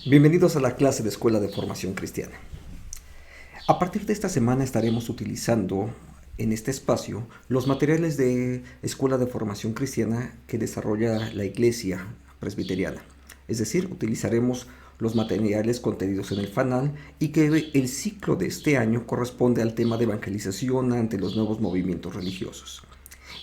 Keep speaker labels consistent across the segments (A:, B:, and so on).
A: Bienvenidos a la clase de Escuela de Formación Cristiana. A partir de esta semana estaremos utilizando en este espacio los materiales de Escuela de Formación Cristiana que desarrolla la Iglesia Presbiteriana. Es decir, utilizaremos los materiales contenidos en el fanal y que el ciclo de este año corresponde al tema de evangelización ante los nuevos movimientos religiosos.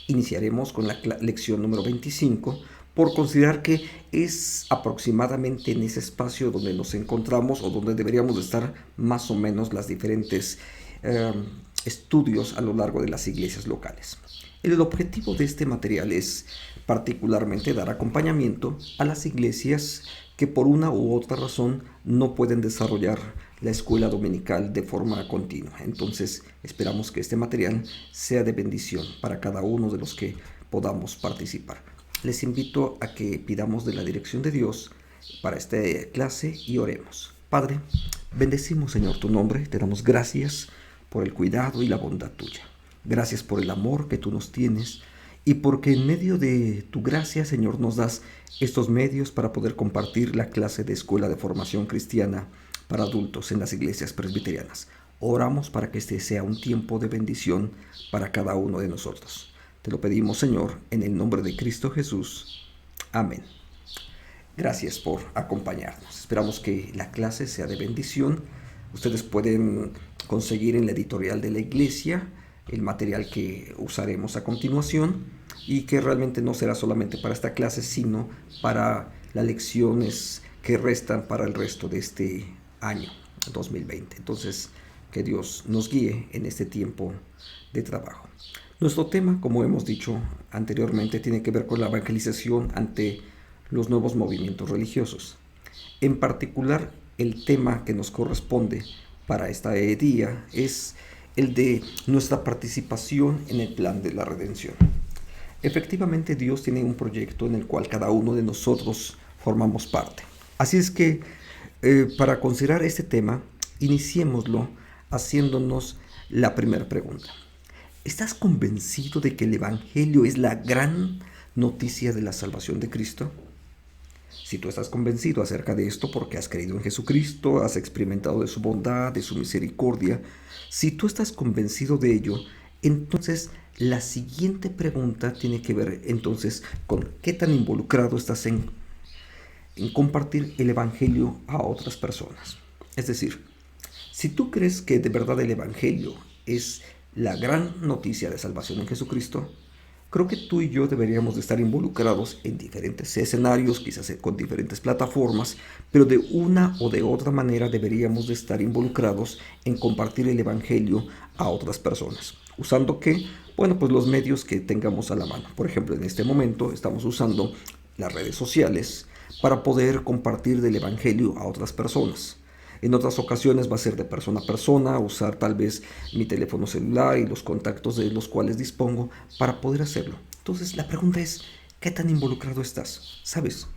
A: Iniciaremos con la lección número 25 por considerar que es aproximadamente en ese espacio donde nos encontramos o donde deberíamos estar más o menos las diferentes estudios a lo largo de las iglesias locales. El objetivo de este material es particularmente dar acompañamiento a las iglesias que por una u otra razón no pueden desarrollar la escuela dominical de forma continua. Entonces esperamos que este material sea de bendición para cada uno de los que podamos participar. Les invito a que pidamos de la dirección de Dios para esta clase y oremos. Padre, bendecimos, Señor, tu nombre. Te damos gracias por el cuidado y la bondad tuya. Gracias por el amor que tú nos tienes y porque en medio de tu gracia, Señor, nos das estos medios para poder compartir la clase de Escuela de Formación Cristiana para adultos en las iglesias presbiterianas. Oramos para que este sea un tiempo de bendición para cada uno de nosotros. Te lo pedimos, Señor, en el nombre de Cristo Jesús. Amén. Gracias por acompañarnos. Esperamos que la clase sea de bendición. Ustedes pueden conseguir en la editorial de la iglesia el material que usaremos a continuación y que realmente no será solamente para esta clase, sino para las lecciones que restan para el resto de este año 2020. Entonces, que Dios nos guíe en este tiempo de trabajo. Nuestro tema, como hemos dicho anteriormente, tiene que ver con la evangelización ante los nuevos movimientos religiosos. En particular, el tema que nos corresponde para este día es el de nuestra participación en el plan de la redención. Efectivamente, Dios tiene un proyecto en el cual cada uno de nosotros formamos parte. Así es que, para considerar este tema, iniciémoslo haciéndonos la primera pregunta. ¿Estás convencido de que el Evangelio es la gran noticia de la salvación de Cristo? Si tú estás convencido acerca de esto porque has creído en Jesucristo, has experimentado de su bondad, de su misericordia, si tú estás convencido de ello, entonces la siguiente pregunta tiene que ver entonces con qué tan involucrado estás en compartir el Evangelio a otras personas. Es decir, si tú crees que de verdad el Evangelio es la gran noticia de salvación en Jesucristo, creo que tú y yo deberíamos de estar involucrados en diferentes escenarios, quizás con diferentes plataformas, pero de una o de otra manera deberíamos de estar involucrados en compartir el Evangelio a otras personas. ¿Usando qué? Bueno, pues los medios que tengamos a la mano. Por ejemplo, en este momento estamos usando las redes sociales para poder compartir del Evangelio a otras personas. En otras ocasiones va a ser de persona a persona, usar tal vez mi teléfono celular y los contactos de los cuales dispongo para poder hacerlo. Entonces la pregunta es, ¿qué tan involucrado estás? ¿Sabes?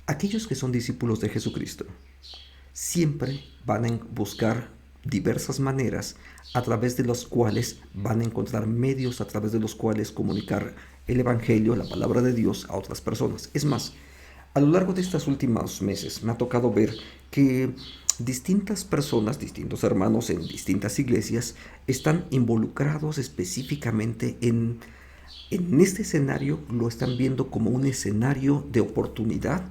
A: Aquellos que son discípulos de Jesucristo siempre van a buscar diversas maneras a través de las cuales van a encontrar medios a través de los cuales comunicar el Evangelio, la palabra de Dios a otras personas. Es más, a lo largo de estos últimos meses me ha tocado ver que distintas personas, distintos hermanos en distintas iglesias están involucrados específicamente en este escenario. Lo están viendo como un escenario de oportunidad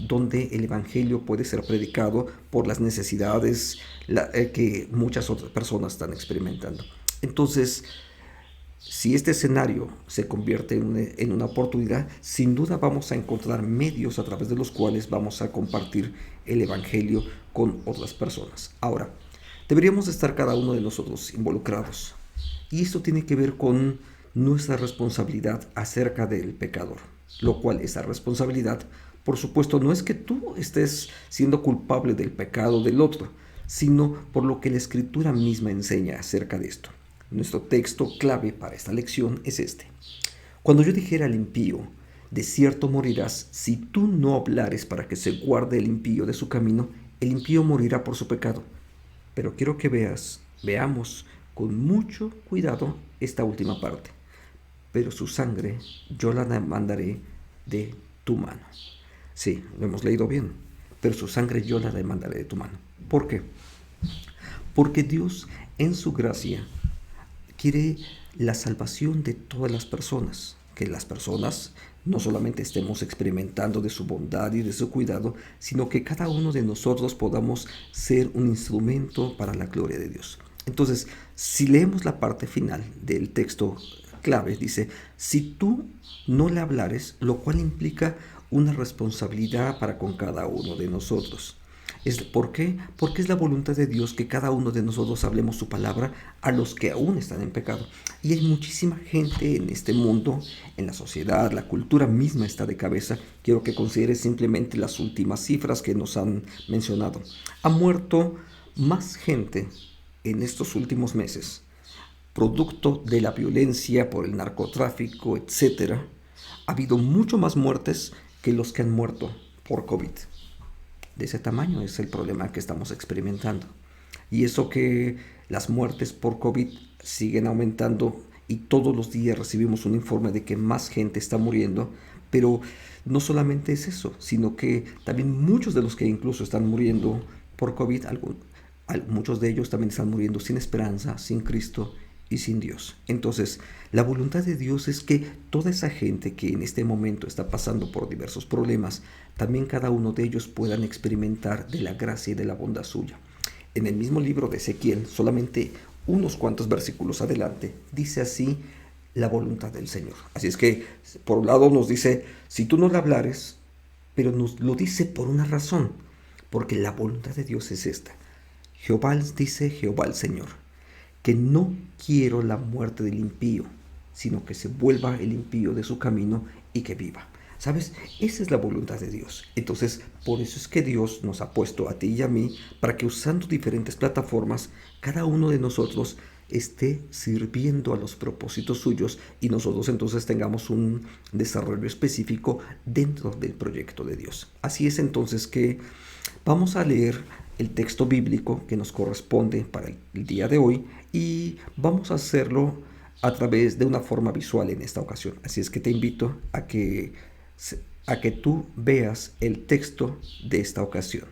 A: donde el Evangelio puede ser predicado por las necesidades que muchas otras personas están experimentando. Entonces, si este escenario se convierte en una oportunidad, sin duda vamos a encontrar medios a través de los cuales vamos a compartir el Evangelio con otras personas. Ahora, deberíamos estar cada uno de nosotros involucrados. Y esto tiene que ver con nuestra responsabilidad acerca del pecador. Lo cual, esa responsabilidad, por supuesto, no es que tú estés siendo culpable del pecado del otro, sino por lo que la Escritura misma enseña acerca de esto. Nuestro texto clave para esta lección es este. Cuando yo dijera al impío, de cierto morirás, si tú no hablares para que se guarde el impío de su camino, el impío morirá por su pecado, Pero quiero que veamos con mucho cuidado esta última parte. Pero su sangre yo la demandaré de tu mano. Sí, lo hemos leído bien. Pero su sangre yo la demandaré de tu mano. ¿Por qué? Porque Dios, en su gracia, quiere la salvación de todas las personas. Que las personas no solamente estemos experimentando de su bondad y de su cuidado, sino que cada uno de nosotros podamos ser un instrumento para la gloria de Dios. Entonces, si leemos la parte final del texto clave, dice, si tú no le hablares, lo cual implica una responsabilidad para con cada uno de nosotros. ¿Por qué? Porque es la voluntad de Dios que cada uno de nosotros hablemos su palabra a los que aún están en pecado. Y hay muchísima gente en este mundo, en la sociedad, la cultura misma está de cabeza. Quiero que consideres simplemente las últimas cifras que nos han mencionado. Ha muerto más gente en estos últimos meses, producto de la violencia por el narcotráfico, etcétera. Ha habido mucho más muertes que los que han muerto por COVID. De ese tamaño es el problema que estamos experimentando. Y eso que las muertes por COVID siguen aumentando y todos los días recibimos un informe de que más gente está muriendo, pero no solamente es eso, sino que también muchos de los que incluso están muriendo por COVID, muchos de ellos también están muriendo sin esperanza, sin Cristo y sin Dios. Entonces, la voluntad de Dios es que toda esa gente que en este momento está pasando por diversos problemas, también cada uno de ellos puedan experimentar de la gracia y de la bondad suya. En el mismo libro de Ezequiel, solamente unos cuantos versículos adelante, dice así la voluntad del Señor. Así es que, por un lado nos dice, si tú no le hablares, pero nos lo dice por una razón, porque la voluntad de Dios es esta. Dice Jehová el Señor, que no quiero la muerte del impío, sino que se vuelva el impío de su camino y que viva. ¿Sabes? Esa es la voluntad de Dios. Entonces, por eso es que Dios nos ha puesto a ti y a mí para que usando diferentes plataformas, cada uno de nosotros esté sirviendo a los propósitos suyos y nosotros entonces tengamos un desarrollo específico dentro del proyecto de Dios. Así es entonces que vamos a leer el texto bíblico que nos corresponde para el día de hoy y vamos a hacerlo a través de una forma visual en esta ocasión. Así es que te invito a que tú veas el texto de esta ocasión.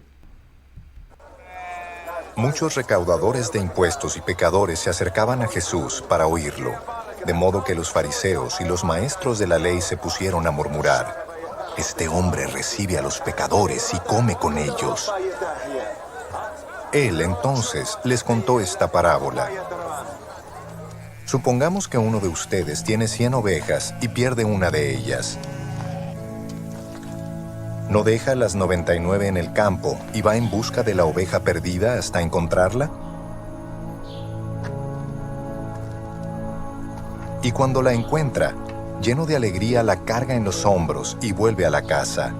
B: Muchos recaudadores de impuestos y pecadores se acercaban a Jesús para oírlo, de modo que los fariseos y los maestros de la ley se pusieron a murmurar: «Este hombre recibe a los pecadores y come con ellos». Él entonces les contó esta parábola. Supongamos que uno de ustedes tiene 100 ovejas y pierde una de ellas. ¿No deja las 99 en el campo y va en busca de la oveja perdida hasta encontrarla? Y cuando la encuentra, lleno de alegría la carga en los hombros y vuelve a la casa.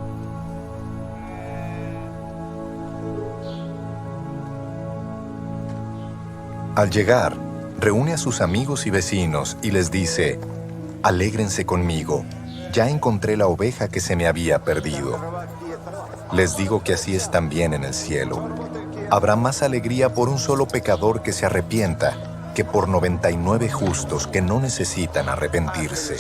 B: Al llegar, reúne a sus amigos y vecinos y les dice: «Alégrense conmigo, ya encontré la oveja que se me había perdido». Les digo que así es también en el cielo. Habrá más alegría por un solo pecador que se arrepienta que por 99 justos que no necesitan arrepentirse.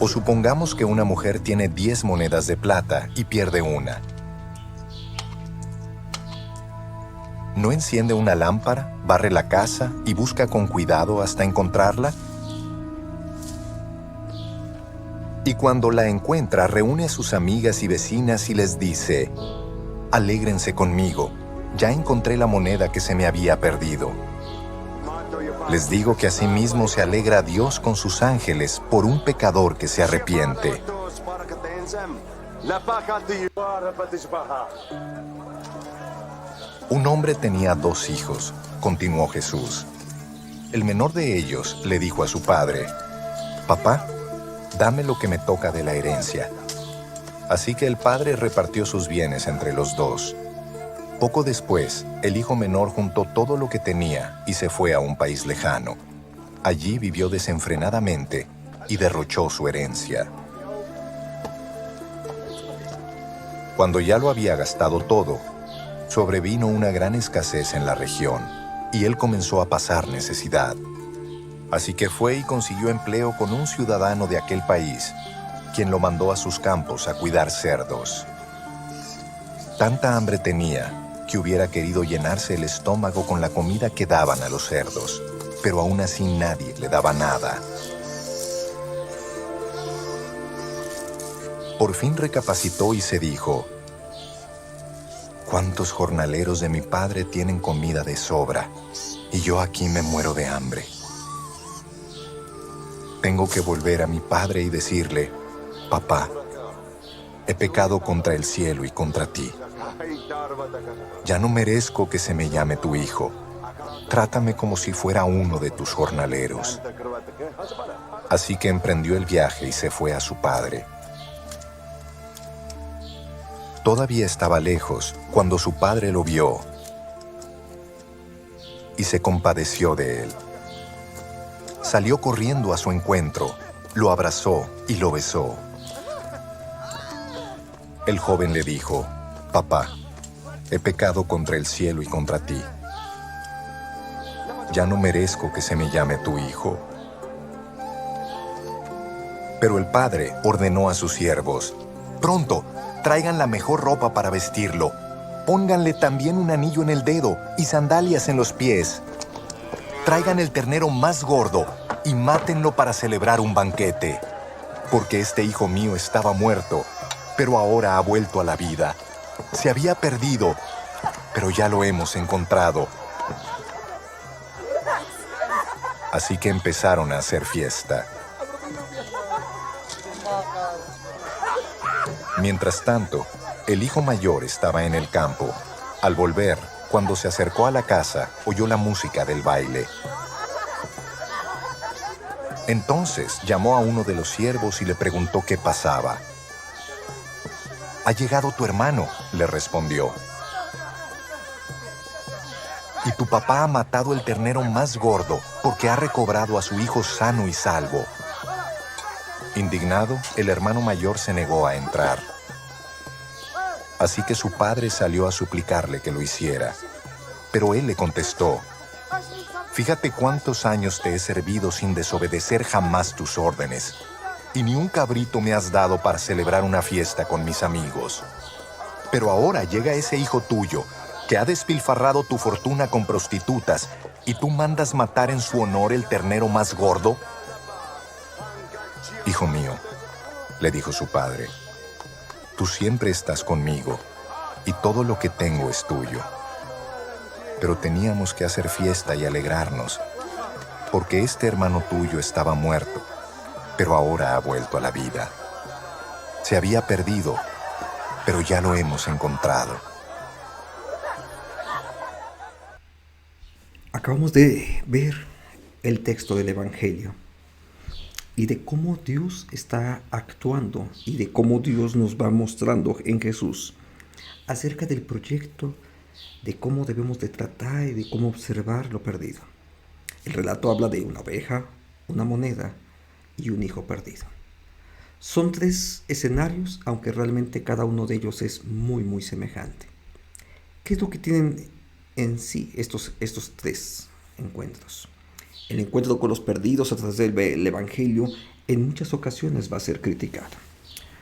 B: O supongamos que una mujer tiene 10 monedas de plata y pierde una. ¿No enciende una lámpara, barre la casa y busca con cuidado hasta encontrarla? Y cuando la encuentra, reúne a sus amigas y vecinas y les dice: «Alégrense conmigo, ya encontré la moneda que se me había perdido». Les digo que asimismo se alegra Dios con sus ángeles por un pecador que se arrepiente. Un hombre tenía 2 hijos, continuó Jesús. El menor de ellos le dijo a su padre: «Papá, dame lo que me toca de la herencia». Así que el padre repartió sus bienes entre los 2. Poco después, el hijo menor juntó todo lo que tenía y se fue a un país lejano. Allí vivió desenfrenadamente y derrochó su herencia. Cuando ya lo había gastado todo, sobrevino una gran escasez en la región y él comenzó a pasar necesidad. Así que fue y consiguió empleo con un ciudadano de aquel país, quien lo mandó a sus campos a cuidar cerdos. Tanta hambre tenía que hubiera querido llenarse el estómago con la comida que daban a los cerdos, pero aún así nadie le daba nada. Por fin recapacitó y se dijo: ¿cuántos jornaleros de mi padre tienen comida de sobra y yo aquí me muero de hambre? Tengo que volver a mi padre y decirle: papá, he pecado contra el cielo y contra ti. Ya no merezco que se me llame tu hijo. Trátame como si fuera uno de tus jornaleros. Así que emprendió el viaje y se fue a su padre. Todavía estaba lejos cuando su padre lo vio y se compadeció de él. Salió corriendo a su encuentro, lo abrazó y lo besó. El joven le dijo: papá, he pecado contra el cielo y contra ti. Ya no merezco que se me llame tu hijo. Pero el padre ordenó a sus siervos: pronto, traigan la mejor ropa para vestirlo. Pónganle también un anillo en el dedo y sandalias en los pies. Traigan el ternero más gordo y mátenlo para celebrar un banquete. Porque este hijo mío estaba muerto, pero ahora ha vuelto a la vida. Se había perdido, pero ya lo hemos encontrado. Así que empezaron a hacer fiesta. Mientras tanto, el hijo mayor estaba en el campo. Al volver, cuando se acercó a la casa, oyó la música del baile. Entonces llamó a uno de los siervos y le preguntó qué pasaba. «Ha llegado tu hermano», le respondió. «Y tu papá ha matado el ternero más gordo porque ha recobrado a su hijo sano y salvo». Indignado, el hermano mayor se negó a entrar. Así que su padre salió a suplicarle que lo hiciera. Pero él le contestó: «Fíjate cuántos años te he servido sin desobedecer jamás tus órdenes, y ni un cabrito me has dado para celebrar una fiesta con mis amigos. Pero ahora llega ese hijo tuyo, que ha despilfarrado tu fortuna con prostitutas, y tú mandas matar en su honor el ternero más gordo». «Hijo mío», le dijo su padre, «tú siempre estás conmigo, y todo lo que tengo es tuyo. Pero teníamos que hacer fiesta y alegrarnos, porque este hermano tuyo estaba muerto, pero ahora ha vuelto a la vida. Se había perdido, pero ya lo hemos encontrado».
A: Acabamos de ver el texto del Evangelio y de cómo Dios está actuando y de cómo Dios nos va mostrando en Jesús acerca del proyecto de cómo debemos de tratar y de cómo observar lo perdido. El relato habla de una oveja, una moneda y un hijo perdido. Son tres escenarios, aunque realmente cada uno de ellos es muy semejante. ¿Qué es lo que tienen en sí estos tres encuentros? El encuentro con los perdidos a través del Evangelio en muchas ocasiones va a ser criticado.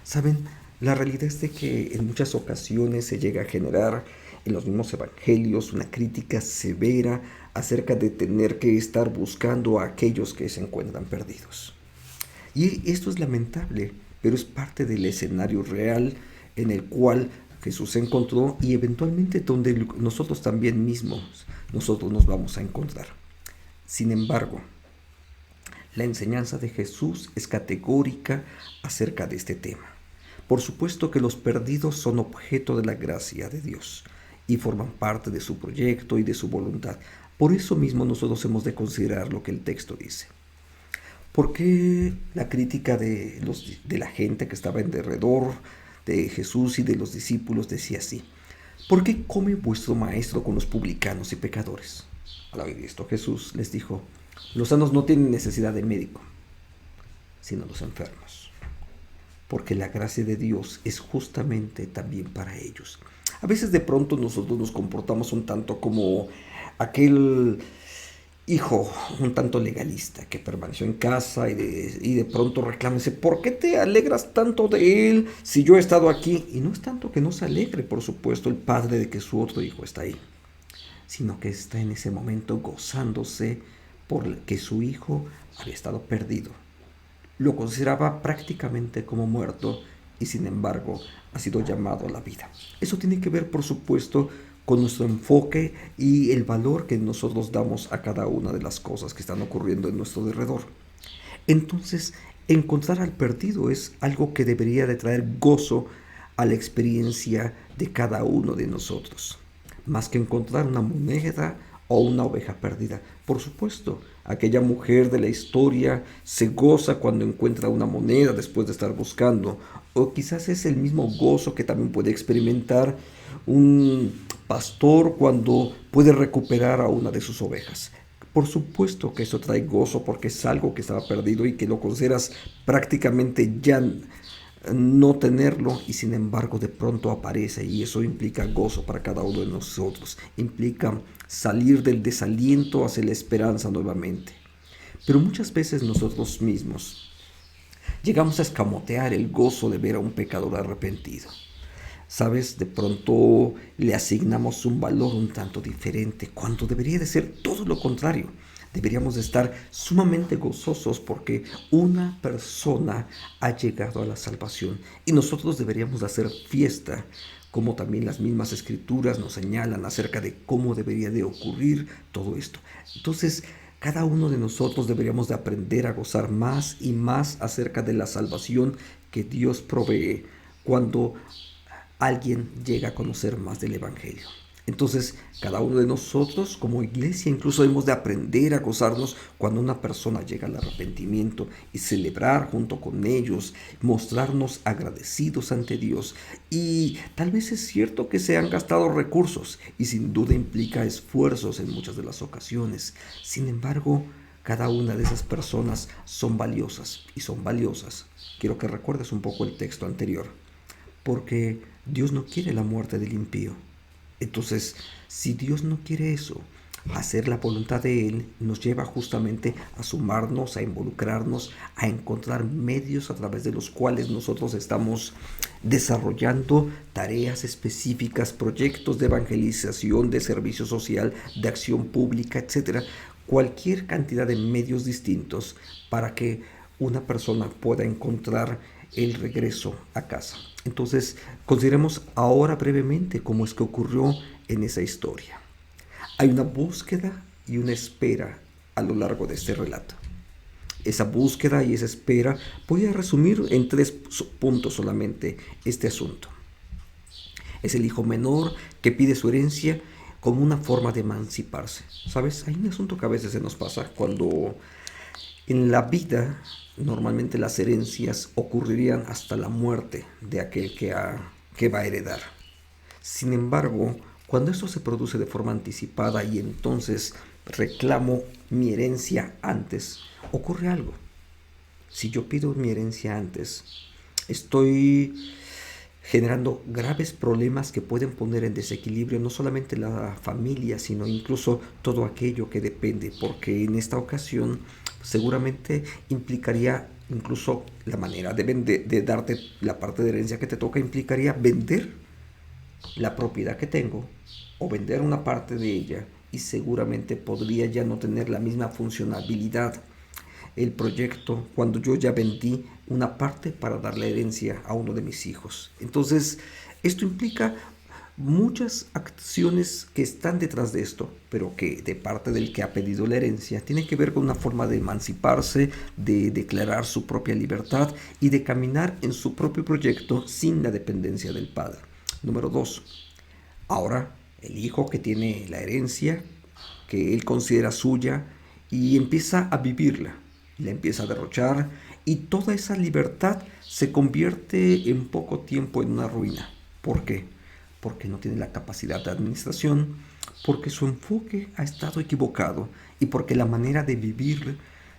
A: ¿Saben? La realidad es de que en muchas ocasiones se llega a generar en los mismos evangelios una crítica severa acerca de tener que estar buscando a aquellos que se encuentran perdidos. Y esto es lamentable, pero es parte del escenario real en el cual Jesús se encontró y eventualmente donde nosotros también mismos nosotros nos vamos a encontrar. Sin embargo, la enseñanza de Jesús es categórica acerca de este tema. Por supuesto que los perdidos son objeto de la gracia de Dios y forman parte de su proyecto y de su voluntad. Por eso mismo nosotros hemos de considerar lo que el texto dice. ¿Por qué la crítica de la gente que estaba en derredor de Jesús y de los discípulos decía así? ¿Por qué come vuestro maestro con los publicanos y pecadores? Al oír esto, Jesús les dijo: los sanos no tienen necesidad de médico, sino los enfermos. porque la gracia de Dios es justamente también para ellos. A veces de pronto nosotros nos comportamos un tanto como aquel hijo un tanto legalista que permaneció en casa y de pronto reclama, dice, ¿por qué te alegras tanto de él si yo he estado aquí? Y no es tanto que no se alegre, por supuesto, el padre de que su otro hijo está ahí, sino que está en ese momento gozándose por que su hijo había estado perdido. Lo consideraba prácticamente como muerto y sin embargo ha sido llamado a la vida. Eso tiene que ver, por supuesto, con nuestro enfoque y el valor que nosotros damos a cada una de las cosas que están ocurriendo en nuestro alrededor. Entonces, encontrar al perdido es algo que debería de traer gozo a la experiencia de cada uno de nosotros, más que encontrar una moneda o una oveja perdida. Por supuesto, aquella mujer de la historia se goza cuando encuentra una moneda después de estar buscando, o quizás es el mismo gozo que también puede experimentar un pastor cuando puede recuperar a una de sus ovejas. Por supuesto que eso trae gozo porque es algo que estaba perdido y que lo consideras prácticamente ya no tenerlo y sin embargo de pronto aparece y eso implica gozo para cada uno de nosotros, implica salir del desaliento hacia la esperanza nuevamente. Pero muchas veces nosotros mismos llegamos a escamotear el gozo de ver a un pecador arrepentido. ¿Sabes? De pronto le asignamos un valor un tanto diferente, cuando debería de ser todo lo contrario. Deberíamos de estar sumamente gozosos porque una persona ha llegado a la salvación y nosotros deberíamos de hacer fiesta, como también las mismas escrituras nos señalan acerca de cómo debería de ocurrir todo esto. Entonces, cada uno de nosotros deberíamos de aprender a gozar más y más acerca de la salvación que Dios provee cuando alguien llega a conocer más del Evangelio. Entonces, cada uno de nosotros como iglesia incluso hemos de aprender a gozarnos cuando una persona llega al arrepentimiento y celebrar junto con ellos, mostrarnos agradecidos ante Dios. Y tal vez es cierto que se han gastado recursos y sin duda implica esfuerzos en muchas de las ocasiones. Sin embargo, cada una de esas personas son valiosas y son valiosas. Quiero que recuerdes un poco el texto anterior, porque Dios no quiere la muerte del impío. Entonces, si Dios no quiere eso, hacer la voluntad de Él nos lleva justamente a sumarnos, a involucrarnos, a encontrar medios a través de los cuales nosotros estamos desarrollando tareas específicas, proyectos de evangelización, de servicio social, de acción pública, etcétera. Cualquier cantidad de medios distintos para que una persona pueda encontrar el regreso a casa. Entonces, consideremos ahora brevemente cómo es que ocurrió en esa historia. Hay una búsqueda y una espera a lo largo de este relato. Esa búsqueda y esa espera, voy a resumir en 3 puntos solamente este asunto. Es el hijo menor que pide su herencia como una forma de emanciparse. ¿Sabes? Hay un asunto que a veces se nos pasa cuando en la vida normalmente las herencias ocurrirían hasta la muerte de aquel que va a heredar. Sin embargo, cuando esto se produce de forma anticipada y entonces reclamo mi herencia antes, ocurre algo. Si yo pido mi herencia antes, estoy generando graves problemas que pueden poner en desequilibrio no solamente la familia, sino incluso todo aquello que depende, porque en esta ocasión seguramente implicaría incluso la manera de darte la parte de herencia que te toca, implicaría vender la propiedad que tengo o vender una parte de ella y seguramente podría ya no tener la misma funcionabilidad el proyecto cuando yo ya vendí una parte para dar la herencia a uno de mis hijos. Entonces, esto implica muchas acciones que están detrás de esto, pero que de parte del que ha pedido la herencia tiene que ver con una forma de emanciparse, de declarar su propia libertad y de caminar en su propio proyecto sin la dependencia del padre. Número 2. Ahora el hijo que tiene la herencia, que él considera suya, y empieza a vivirla, la empieza a derrochar, y toda esa libertad se convierte en poco tiempo en una ruina. ¿Por qué? Porque no tiene la capacidad de administración, porque su enfoque ha estado equivocado y porque la manera de vivir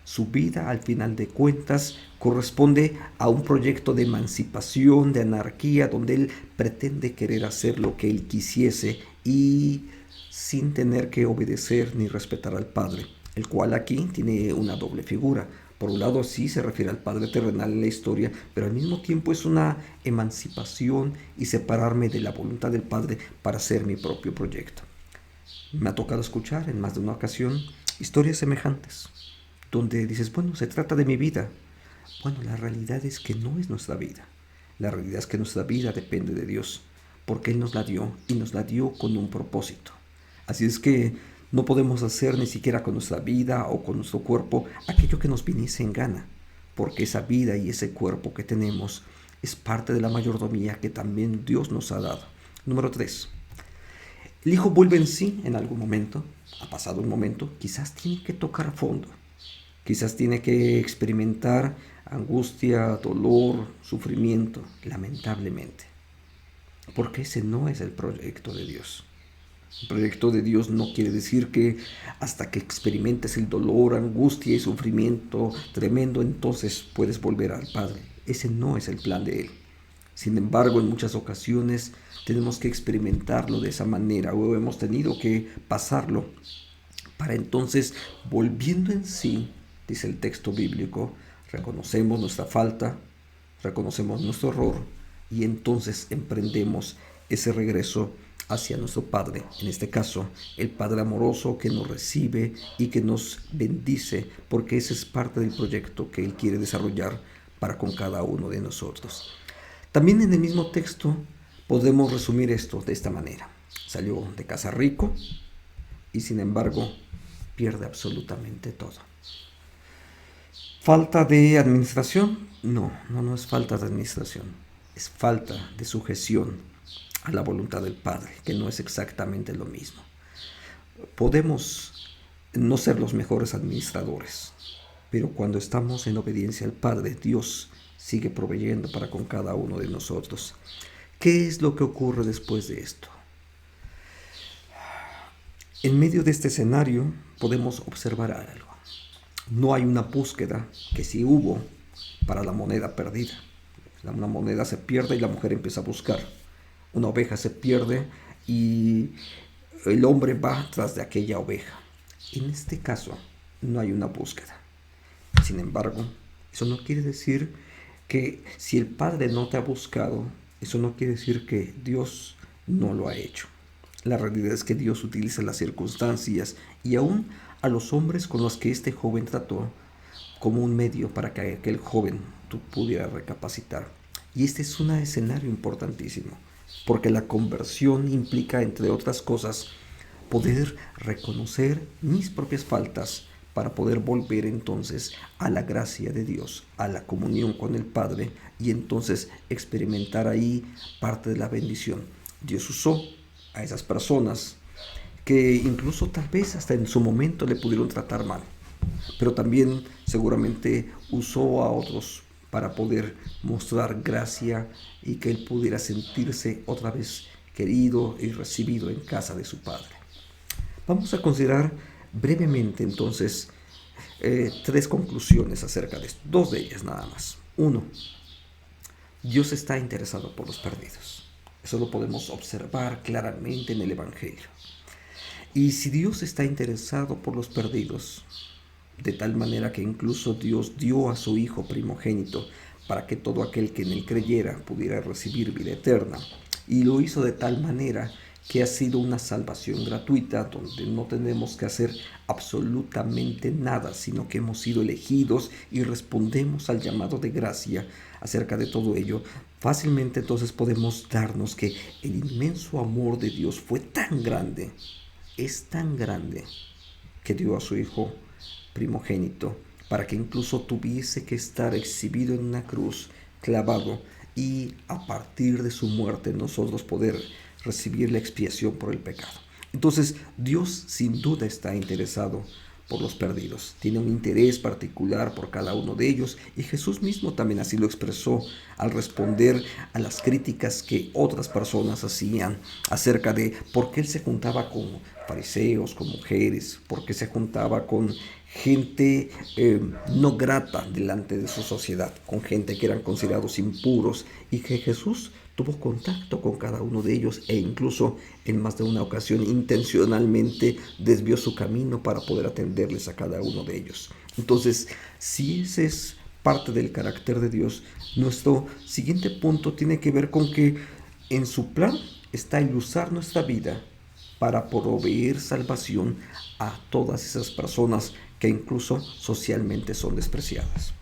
A: Su vida, al final de cuentas, corresponde a un proyecto de emancipación, de anarquía, donde él pretende querer hacer lo que él quisiese y sin tener que obedecer ni respetar al Padre, el cual aquí tiene una doble figura. Por un lado sí se refiere al Padre terrenal en la historia, pero al mismo tiempo es una emancipación y separarme de la voluntad del Padre para hacer mi propio proyecto. Me ha tocado escuchar en más de una ocasión historias semejantes, donde dices, bueno, se trata de mi vida. Bueno, la realidad es que no es nuestra vida. La realidad es que nuestra vida depende de Dios, porque Él nos la dio y nos la dio con un propósito. Así es que no podemos hacer ni siquiera con nuestra vida o con nuestro cuerpo aquello que nos viniese en gana, porque esa vida y ese cuerpo que tenemos es parte de la mayordomía que también Dios nos ha dado. Número 3. El hijo vuelve en sí en algún momento, ha pasado un momento, quizás tiene que tocar fondo, quizás tiene que experimentar angustia, dolor, sufrimiento, lamentablemente, porque ese no es el proyecto de Dios. El proyecto de Dios no quiere decir que hasta que experimentes el dolor, angustia y sufrimiento tremendo, entonces puedes volver al Padre. Ese no es el plan de Él. Sin embargo, en muchas ocasiones tenemos que experimentarlo de esa manera o hemos tenido que pasarlo para entonces, volviendo en sí, dice el texto bíblico, reconocemos nuestra falta, reconocemos nuestro error y entonces emprendemos ese regreso hacia nuestro Padre, en este caso el Padre amoroso que nos recibe y que nos bendice, porque ese es parte del proyecto que Él quiere desarrollar para con cada uno de nosotros. También en el mismo texto podemos resumir esto de esta manera. Salió de casa rico y sin embargo pierde absolutamente todo. ¿Falta de administración? No es falta de administración, es falta de sujeción a la voluntad del Padre, que no es exactamente lo mismo. Podemos no ser los mejores administradores, pero cuando estamos en obediencia al Padre, Dios sigue proveyendo para con cada uno de nosotros. ¿Qué es lo que ocurre después de esto? En medio de este escenario podemos observar algo. No hay una búsqueda, que sí hubo, para la moneda perdida. Una moneda se pierde y la mujer empieza a buscar. Una oveja se pierde y el hombre va tras de aquella oveja. En este caso no hay una búsqueda. Sin embargo, eso no quiere decir que si el Padre no te ha buscado, eso no quiere decir que Dios no lo ha hecho. La realidad es que Dios utiliza las circunstancias y aún a los hombres con los que este joven trató como un medio para que aquel joven pudiera recapacitar. Y este es un escenario importantísimo, porque la conversión implica, entre otras cosas, poder reconocer mis propias faltas para poder volver entonces a la gracia de Dios, a la comunión con el Padre y entonces experimentar ahí parte de la bendición. Dios usó a esas personas que incluso tal vez hasta en su momento le pudieron tratar mal, pero también seguramente usó a otros para poder mostrar gracia y que él pudiera sentirse otra vez querido y recibido en casa de su Padre. Vamos a considerar brevemente entonces 3 conclusiones acerca de esto, 2 de ellas nada más. 1. Dios está interesado por los perdidos. Eso lo podemos observar claramente en el Evangelio. Y si Dios está interesado por los perdidos, de tal manera que incluso Dios dio a su Hijo primogénito para que todo aquel que en él creyera pudiera recibir vida eterna, y lo hizo de tal manera que ha sido una salvación gratuita, donde no tenemos que hacer absolutamente nada, sino que hemos sido elegidos y respondemos al llamado de gracia acerca de todo ello. Fácilmente entonces podemos darnos que el inmenso amor de Dios fue tan grande, es tan grande, que dio a su Hijo primogénito para que incluso tuviese que estar exhibido en una cruz, clavado, y a partir de su muerte nosotros poder recibir la expiación por el pecado. Entonces Dios sin duda está interesado por los perdidos. Tiene un interés particular por cada uno de ellos y Jesús mismo también así lo expresó al responder a las críticas que otras personas hacían acerca de por qué él se juntaba con fariseos, con mujeres, por qué se juntaba con gente no grata delante de su sociedad, con gente que eran considerados impuros y que Jesús tuvo contacto con cada uno de ellos e incluso en más de una ocasión intencionalmente desvió su camino para poder atenderles a cada uno de ellos. Entonces, si ese es parte del carácter de Dios, nuestro siguiente punto tiene que ver con que en su plan está el usar nuestra vida para proveer salvación a todas esas personas que incluso socialmente son despreciadas.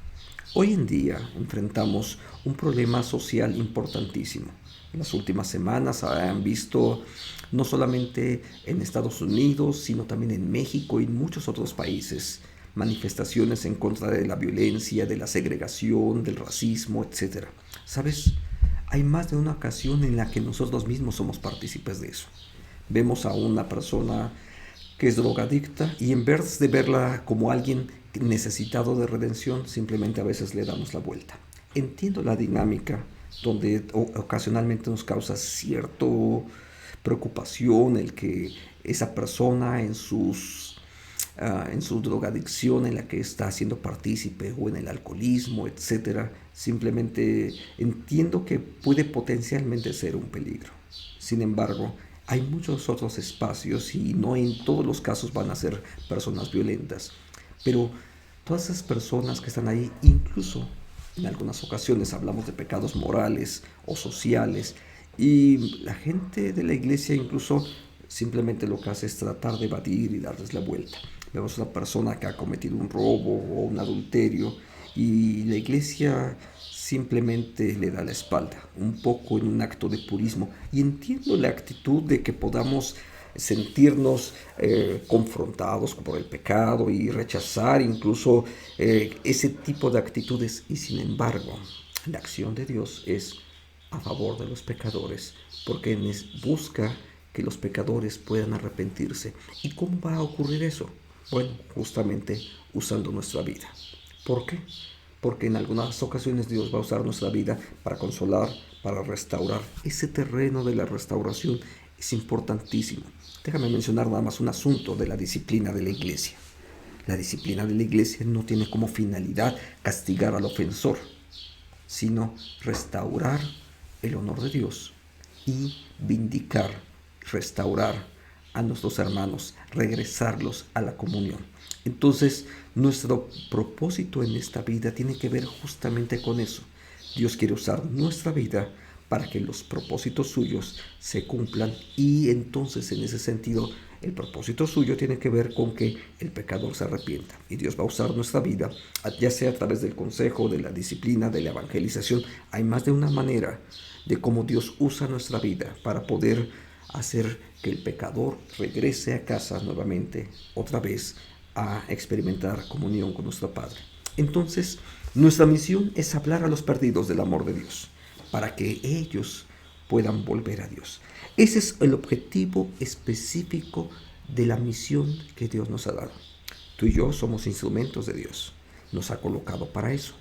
A: Hoy en día enfrentamos un problema social importantísimo. En las últimas semanas han visto no solamente en Estados Unidos, sino también en México y en muchos otros países manifestaciones en contra de la violencia, de la segregación, del racismo, etc. ¿Sabes? Hay más de una ocasión en la que nosotros mismos somos partícipes de eso. Vemos a una persona que es drogadicta y en vez de verla como alguien necesitado de redención, simplemente a veces le damos la vuelta. Entiendo la dinámica donde ocasionalmente nos causa cierta preocupación el que esa persona en su drogadicción en la que está siendo partícipe o en el alcoholismo, etcétera, simplemente entiendo que puede potencialmente ser un peligro. Sin embargo, hay muchos otros espacios y no en todos los casos van a ser personas violentas, pero todas esas personas que están ahí, incluso en algunas ocasiones hablamos de pecados morales o sociales y la gente de la iglesia incluso simplemente lo que hace es tratar de evadir y darles la vuelta. Vemos una persona que ha cometido un robo o un adulterio y la iglesia simplemente le da la espalda, un poco en un acto de purismo. Y entiendo la actitud de que podamos sentirnos confrontados por el pecado y rechazar incluso ese tipo de actitudes. Y sin embargo, la acción de Dios es a favor de los pecadores, porque busca que los pecadores puedan arrepentirse. ¿Y cómo va a ocurrir eso? Bueno, justamente usando nuestra vida. ¿Por qué? Porque en algunas ocasiones Dios va a usar nuestra vida para consolar, para restaurar. Ese terreno de la restauración es importantísimo. Déjame mencionar nada más un asunto de la disciplina de la iglesia. La disciplina de la iglesia no tiene como finalidad castigar al ofensor, sino restaurar el honor de Dios y vindicar, restaurar a nuestros hermanos, regresarlos a la comunión. Entonces, nuestro propósito en esta vida tiene que ver justamente con eso. Dios quiere usar nuestra vida para que los propósitos suyos se cumplan y entonces en ese sentido el propósito suyo tiene que ver con que el pecador se arrepienta y Dios va a usar nuestra vida ya sea a través del consejo, de la disciplina, de la evangelización. Hay más de una manera de cómo Dios usa nuestra vida para poder hacer que el pecador regrese a casa nuevamente, otra vez, a experimentar comunión con nuestro Padre. Entonces, nuestra misión es hablar a los perdidos del amor de Dios, para que ellos puedan volver a Dios. Ese es el objetivo específico de la misión que Dios nos ha dado. Tú y yo somos instrumentos de Dios. Nos ha colocado para eso.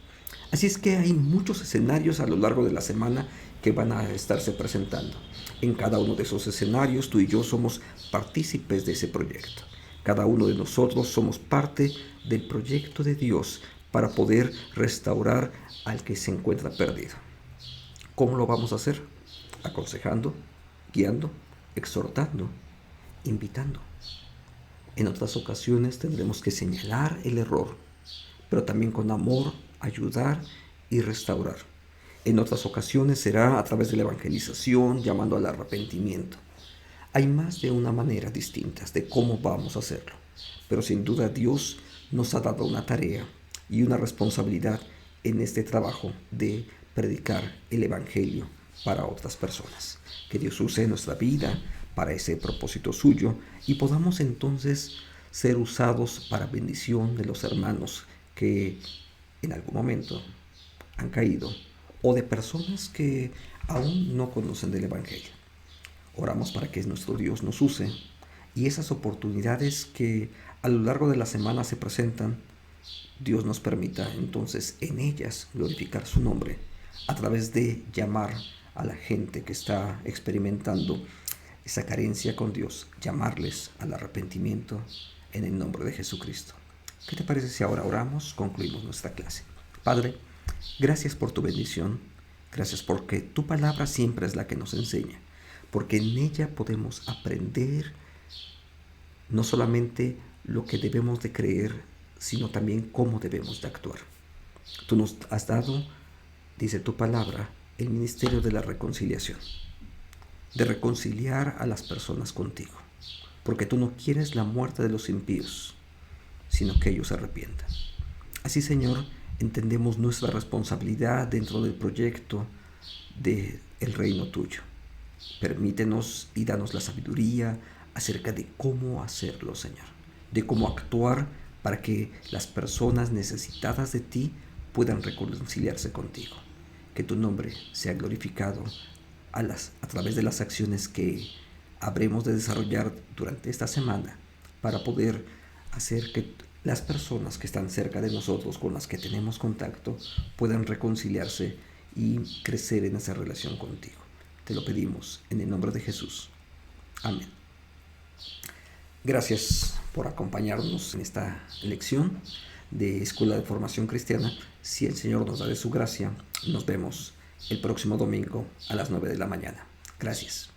A: Así es que hay muchos escenarios a lo largo de la semana que van a estarse presentando. En cada uno de esos escenarios, tú y yo somos partícipes de ese proyecto. Cada uno de nosotros somos parte del proyecto de Dios para poder restaurar al que se encuentra perdido. ¿Cómo lo vamos a hacer? Aconsejando, guiando, exhortando, invitando. En otras ocasiones tendremos que señalar el error, pero también con amor ayudar y restaurar. En otras ocasiones será a través de la evangelización, llamando al arrepentimiento. Hay más de una manera distinta de cómo vamos a hacerlo, pero sin duda Dios nos ha dado una tarea y una responsabilidad en este trabajo de predicar el Evangelio para otras personas. Que Dios use nuestra vida para ese propósito suyo y podamos entonces ser usados para bendición de los hermanos que en algún momento han caído o de personas que aún no conocen del Evangelio. Oramos para que nuestro Dios nos use y esas oportunidades que a lo largo de la semana se presentan, Dios nos permita entonces en ellas glorificar su nombre a través de llamar a la gente que está experimentando esa carencia con Dios, llamarles al arrepentimiento en el nombre de Jesucristo. ¿Qué te parece si ahora oramos? Concluimos nuestra clase. Padre, gracias por tu bendición, gracias porque tu palabra siempre es la que nos enseña, porque en ella podemos aprender no solamente lo que debemos de creer, sino también cómo debemos de actuar. Tú nos has dado, dice tu palabra, el ministerio de la reconciliación, de reconciliar a las personas contigo, porque tú no quieres la muerte de los impíos, sino que ellos se arrepientan. Así, Señor, entendemos nuestra responsabilidad dentro del proyecto del reino tuyo. Permítenos y danos la sabiduría acerca de cómo hacerlo, Señor, de cómo actuar para que las personas necesitadas de ti puedan reconciliarse contigo. Que tu nombre sea glorificado a través de las acciones que habremos de desarrollar durante esta semana para poder hacer que las personas que están cerca de nosotros, con las que tenemos contacto, puedan reconciliarse y crecer en esa relación contigo. Te lo pedimos en el nombre de Jesús. Amén. Gracias por acompañarnos en esta lección de Escuela de Formación Cristiana. Si el Señor nos da de su gracia, nos vemos el próximo domingo a las 9 de la mañana. Gracias.